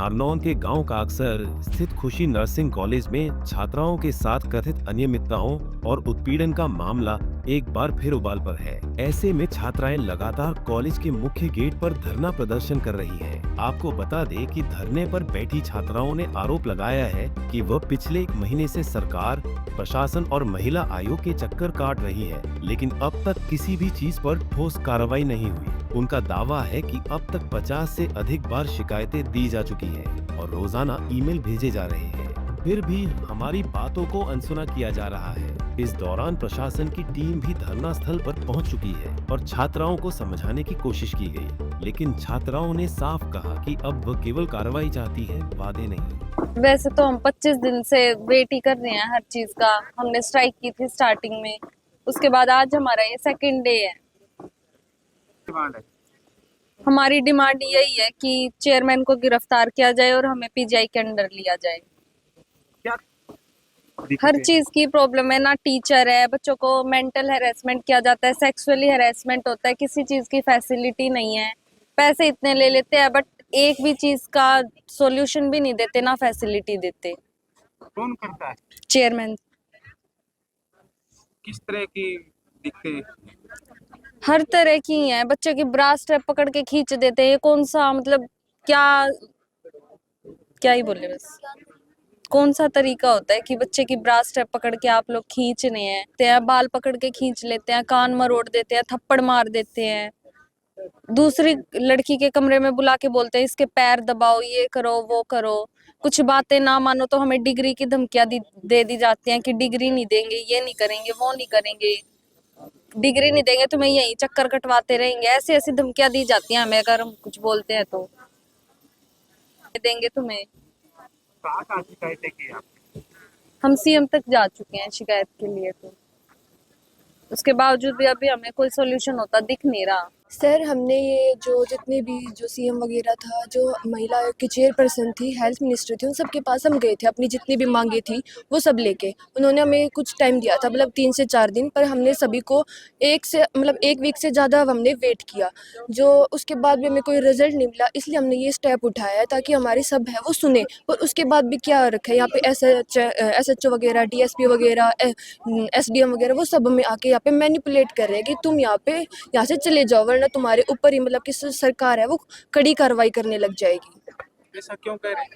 नारनौल के गांव का अक्सर स्थित खुशी नर्सिंग कॉलेज में छात्राओं के साथ कथित अनियमितताओं और उत्पीड़न का मामला एक बार फिर उबाल पर है। ऐसे में छात्राएं लगातार कॉलेज के मुख्य गेट पर धरना प्रदर्शन कर रही हैं। आपको बता दें कि धरने पर बैठी छात्राओं ने आरोप लगाया है कि वह पिछले 1 महीने से सरकार, प्रशासन और महिला आयोग के चक्कर काट रही है, लेकिन अब तक किसी भी चीज पर ठोस कार्रवाई नहीं हुई। उनका दावा है कि अब तक 50 से अधिक बार शिकायतें दी जा चुकी हैं और रोजाना ईमेल भेजे जा रहे हैं, फिर भी हमारी बातों को अनसुना किया जा रहा है। इस दौरान प्रशासन की टीम भी धरना स्थल पर पहुंच चुकी है और छात्राओं को समझाने की कोशिश की गई, लेकिन छात्राओं ने साफ कहा कि अब वह केवल कार्रवाई चाहती है, वादे नहीं। वैसे तो हम 25 दिन से वेट ही कर रहे हैं हर चीज का। हमने स्ट्राइक की थी स्टार्टिंग में, उसके बाद आज हमारा ये सेकंड डे है। हमारी डिमांड यही है कि चेयरमैन को गिरफ्तार किया जाए और हमें पीजीआई के अंडर लिया जाए। क्या हर चीज की प्रॉब्लम है, ना टीचर है, बच्चों को मेंटल हैरेसमेंट किया जाता है, सेक्सुअली हैरेसमेंट होता है, किसी चीज की फैसिलिटी नहीं है। पैसे इतने ले लेते हैं बट एक भी चीज का सॉल्यूशन भी नहीं देते, ना फैसिलिटी देते। कौन करता है? चेयरमैन। किस तरह की दिखते? हर तरह की है, बच्चे की ब्रा स्ट्रैप पकड़ के खींच देते हैं। ये कौन सा मतलब क्या क्या ही बोले, बस कौन सा तरीका होता है कि बच्चे की ब्रा स्ट्रैप पकड़ के आप लोग खींच रहे हैं? बाल पकड़ के खींच लेते हैं, कान मरोड़ देते हैं, थप्पड़ मार देते हैं, दूसरी लड़की के कमरे में बुला के बोलते हैं इसके पैर दबाओ, ये करो, वो करो। कुछ बातें ना मानो तो हमें डिग्री की धमकियां दे दी जाती हैं कि डिग्री नहीं देंगे, ये नहीं करेंगे, वो नहीं करेंगे, डिग्री नहीं देंगे, तुम्हें यही चक्कर कटवाते रहेंगे। ऐसी ऐसी धमकियां दी जाती हैं हमें अगर हम कुछ बोलते हैं तो। देंगे तुम्हें। कहाँ शिकायतें की आपने? हम सीएम तक जा चुके हैं शिकायत के लिए, तो उसके बावजूद भी अभी हमें कोई सोल्यूशन होता दिख नहीं रहा। सर, हमने ये जो जितने भी जो सीएम वगैरह था, जो महिला आयोग की चेयरपर्सन थी, हेल्थ मिनिस्टर थी, उन सब के पास हम गए थे अपनी जितनी भी मांगे थी वो सब लेके। उन्होंने हमें कुछ टाइम दिया था, मतलब 3 से 4 दिन, पर हमने सभी को 1 वीक से ज़्यादा हमने वेट किया, जो उसके बाद भी हमें कोई रिजल्ट नहीं मिला। इसलिए हमने ये स्टेप उठाया है ताकि हमारी सब है वो सुने। और उसके बाद भी क्या रखा है यहाँ पे, SHO वगैरह, DSP वगैरह, SDM वगैरह, वो सब हमें आके यहाँ पे मैनिपुलेट कर रहे हैं कि तुम यहाँ से चले जाओ, वरना तुम्हारे ऊपर ही मतलब कि सरकार है वो कड़ी कार्रवाई करने लग जाएगी। ऐसा क्यों कह रहे हैं?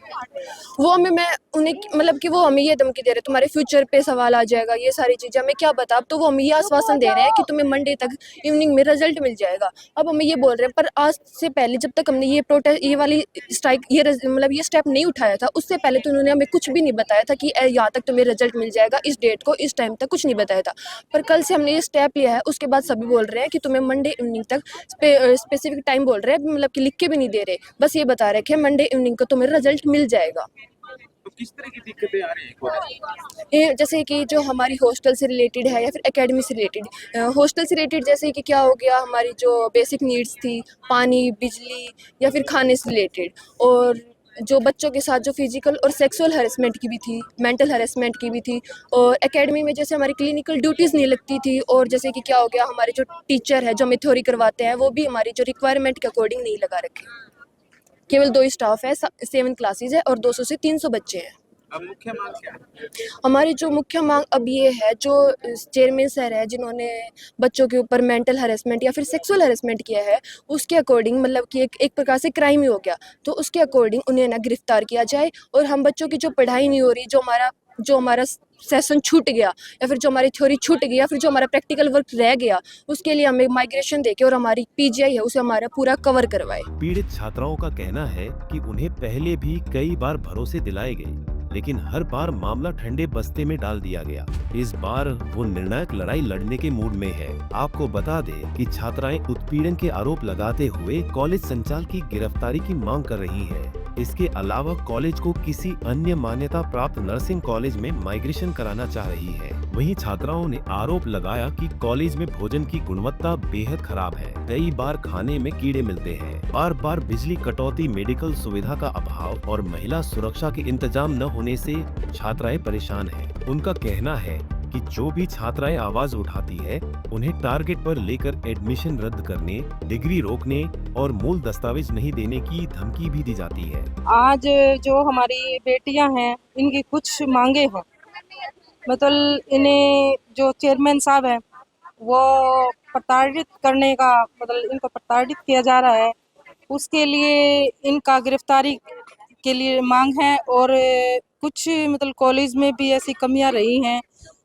वो मैं उन्हें मतलब कि वो हमें ये धमकी दे रहे हैं तुम्हारे फ्यूचर पे सवाल आ जाएगा, ये सारी चीज़ें हमें क्या बता। अब तो वो हमें ये आश्वासन दे रहे हैं कि तुम्हें मंडे तक इवनिंग में रिजल्ट मिल जाएगा। अब हमें ये बोल रहे हैं, पर आज से पहले जब तक हमने ये वाली स्ट्राइक मतलब ये स्टेप नहीं उठाया था, उससे पहले तो उन्होंने हमें कुछ भी नहीं बताया था कि यहाँ तक तुम्हें रिजल्ट मिल जाएगा, इस डेट को, इस टाइम तक कुछ नहीं बताया था। पर कल से हमने ये स्टेप लिया है, उसके बाद सभी बोल रहे हैं कि तुम्हें मंडे इवनिंग तक स्पेसिफिक टाइम बोल रहे हैं, मतलब कि लिख के भी नहीं दे रहे, बस ये बता रहे हैं कि मंडे इवनिंग को तुम्हें रिजल्ट मिल जाएगा। तो किस तरह की दिक्कतें आ रही हैं? ये जैसे कि जो हमारी हॉस्टल से रिलेटेड है या फिर एकेडमी से रिलेटेड, हॉस्टल से रिलेटेड जैसे कि क्या हो गया, हमारी जो बेसिक नीड्स थी, पानी, बिजली या फिर खाने से रिलेटेड, और जो बच्चों के साथ जो फिजिकल और सेक्सुअल हरेसमेंट की भी थी, मेंटल हरेसमेंट की भी थी। और एकेडमी में जैसे हमारी क्लिनिकल ड्यूटीज़ नहीं लगती थी, और जैसे कि क्या हो गया, हमारे जो टीचर है जो हमें थ्योरी करवाते हैं वो भी हमारी जो रिक्वायरमेंट के अकॉर्डिंग नहीं लगा रखे। केवल 2 स्टाफ है, 7 क्लासेज है और 200 से 300 बच्चे हैं। अब मुख्य मांग क्या है? हमारी जो मुख्य मांग अब ये है, जो चेयरमैन सर है जिन्होंने बच्चों के ऊपर मेंटल हरेसमेंट या फिर सेक्सुअल हरेसमेंट किया है, उसके अकॉर्डिंग मतलब कि एक प्रकार से क्राइम ही हो गया, तो उसके अकॉर्डिंग उन्हें ना गिरफ्तार किया जाए। और हम बच्चों की जो पढ़ाई नहीं हो रही, जो हमारा सेशन छूट गया या फिर जो हमारी थ्योरी छूट गई या फिर जो हमारा प्रैक्टिकल वर्क रह गया, उसके लिए हमें माइग्रेशन देके और हमारी पीजीआई है उसे हमारा पूरा कवर करवाए। पीड़ित छात्राओं का कहना है कि उन्हें पहले भी कई बार भरोसे दिलाए गए, लेकिन हर बार मामला ठंडे बस्ते में डाल दिया गया। इस बार वो निर्णायक लड़ाई लड़ने के मूड में है। आपको बता दें कि छात्राएं उत्पीड़न के आरोप लगाते हुए कॉलेज संचालक की गिरफ्तारी की मांग कर रही हैं। इसके अलावा कॉलेज को किसी अन्य मान्यता प्राप्त नर्सिंग कॉलेज में माइग्रेशन कराना चाह रही है। वहीं छात्राओं ने आरोप लगाया कि कॉलेज में भोजन की गुणवत्ता बेहद खराब है, कई बार खाने में कीड़े मिलते हैं, बार बार बिजली कटौती, मेडिकल सुविधा का अभाव और महिला सुरक्षा के इंतजाम न होने से छात्राएं परेशान हैं। उनका कहना है कि जो भी छात्राएं आवाज उठाती है उन्हें टारगेट पर लेकर एडमिशन रद्द करने, डिग्री रोकने और मूल दस्तावेज नहीं देने की धमकी भी दी जाती है। आज जो हमारी बेटियां हैं इनकी कुछ मांगे हैं, मतलब इन्हें जो चेयरमैन साहब हैं वो प्रताड़ित करने का, मतलब इनको प्रताड़ित किया जा रहा है, उसके लिए इनका गिरफ्तारी के लिए मांग है। और कुछ मतलब कॉलेज में भी ऐसी कमियां रही हैं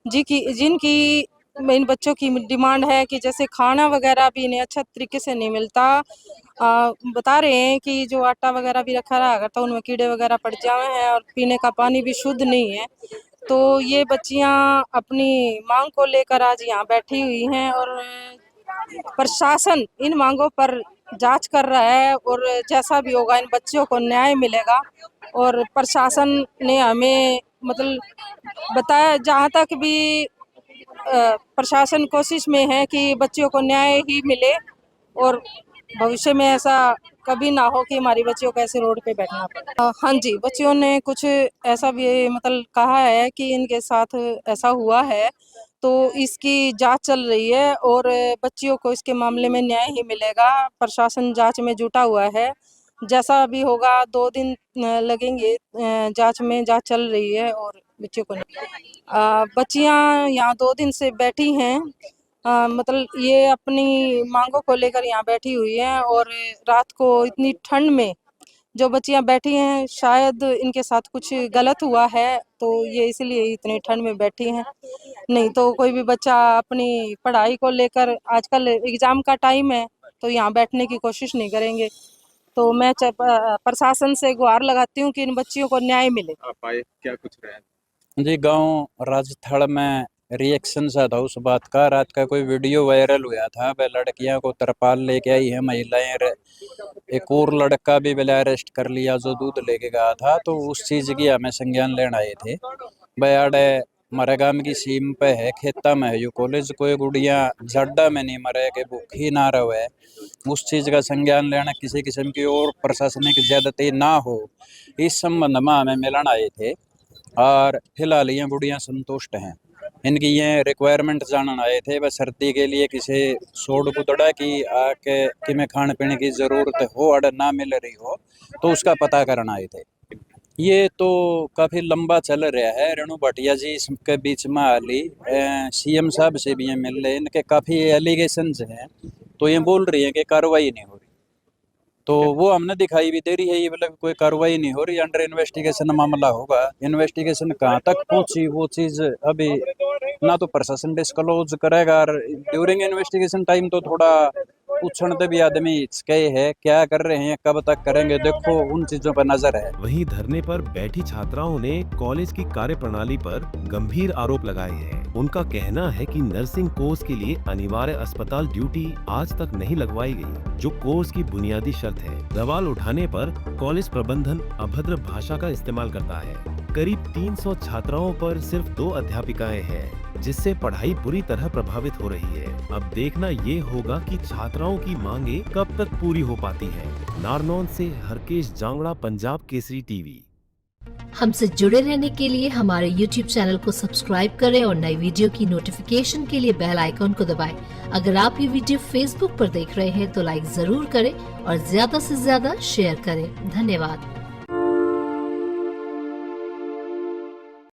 जिनकी इन बच्चों की डिमांड है कि जैसे खाना वगैरह भी इन्हें अच्छा तरीके से नहीं मिलता। बता रहे हैं कि जो आटा वगैरह भी रखा रहा करता उनमें कीड़े वगैरह पड़ जाए हैं और पीने का पानी भी शुद्ध नहीं है। तो ये बच्चियां अपनी मांग को लेकर आज यहाँ बैठी हुई हैं और प्रशासन इन मांगों पर जांच कर रहा है और जैसा भी होगा इन बच्चियों को न्याय मिलेगा। और प्रशासन ने हमें मतलब बताया, जहाँ तक भी प्रशासन कोशिश में है कि बच्चियों को न्याय ही मिले और भविष्य में ऐसा कभी ना हो कि हमारी बच्चियों को ऐसे रोड पे बैठना पड़े। हाँ जी, बच्चियों ने कुछ ऐसा भी मतलब कहा है कि इनके साथ ऐसा हुआ है, तो इसकी जांच चल रही है और बच्चियों को इसके मामले में न्याय ही मिलेगा। प्रशासन जांच में जुटा हुआ है, जैसा भी होगा 2 दिन लगेंगे जांच में, जांच चल रही है और बच्चियों को बच्चियां यहाँ 2 दिन से बैठी हैं। मतलब ये अपनी मांगों को लेकर यहाँ बैठी हुई हैं और रात को इतनी ठंड में जो बच्चियां बैठी हैं शायद इनके साथ कुछ गलत हुआ है, तो ये इसलिए इतनी ठंड में बैठी हैं। नहीं तो कोई भी बच्चा अपनी पढ़ाई को लेकर, आजकल एग्जाम का टाइम है, तो यहाँ बैठने की कोशिश नहीं करेंगे। तो मैं प्रशासन से गुहार लगाती हूँ कि इन बच्चियों को न्याय मिले। आप आए, क्या कुछ रहे? जी, गांव राजथड़ में रिएक्शन सा था उस बात का। रात का कोई वीडियो वायरल हुआ था, वह लड़कियां को तरपाल लेके आई है महिलाएं। एक और लड़का भी वह अरेस्ट कर लिया जो दूध लेके गया था, तो उस चीज की हमें संज्ञान लेने आए थे। बयाड़े हमारे गांव की सीम पे है, खेता में है यो कॉलेज। कोई गुड़िया जड्डा में नहीं मरे कि भूखी ना रहे, उस चीज का संज्ञान लेना किसी किस्म की और प्रशासनिक ज्यादती ना हो, इस संबंध में हमें मिलन आए थे। और फिलहाल ये गुड़ियाँ संतुष्ट हैं। इनकी ये रिक्वायरमेंट जानने आए थे, वह सर्दी के लिए किसी सोड गुदड़ा की आके कि में खाने पीने की ज़रूरत हो और ना मिल रही हो, तो उसका पता करना आए थे। ये तो काफ़ी लंबा चल रहा है। रेणु भाटिया जी इसके बीच में हाली सीएम साहब से भी ये मिल रहे, इनके काफ़ी एलिगेशंस हैं, तो ये बोल रही है कि कार्रवाई नहीं हो रही। तो वो हमने दिखाई भी दे रही है, ये मतलब कोई कार्रवाई नहीं हो रही, अंडर इन्वेस्टिगेशन मामला होगा। इन्वेस्टिगेशन कहाँ तक पहुंची वो चीज़ अभी ना तो प्रशासन डिस्क्लोज करेगा, और ड्यूरिंग इन्वेस्टिगेशन टाइम तो थोड़ा पूछने भी आदमी हिचके है, क्या कर रहे हैं, कब तक करेंगे, देखो उन चीजों पर नजर है। वहीं धरने पर बैठी छात्राओं ने कॉलेज की कार्यप्रणाली पर गंभीर आरोप लगाए हैं। उनका कहना है कि नर्सिंग कोर्स के लिए अनिवार्य अस्पताल ड्यूटी आज तक नहीं लगवाई गई, जो कोर्स की बुनियादी शर्त है। सवाल उठाने पर कॉलेज प्रबंधन अभद्र भाषा का इस्तेमाल करता है। करीब 300 छात्राओं पर सिर्फ 2 अध्यापिकाएं हैं, जिससे पढ़ाई बुरी तरह प्रभावित हो रही है। अब देखना ये होगा कि छात्राओं की मांगे कब तक पूरी हो पाती हैं। नारनौल से हरकेश जांगड़ा, पंजाब केसरी टीवी। हमसे जुड़े रहने के लिए हमारे YouTube चैनल को सब्सक्राइब करें और नई वीडियो की नोटिफिकेशन के लिए बेल आइकॉन को दबाएं। अगर आप ये वीडियो Facebook पर देख रहे हैं तो लाइक जरूर करें और ज्यादा से ज्यादा शेयर करें। धन्यवाद।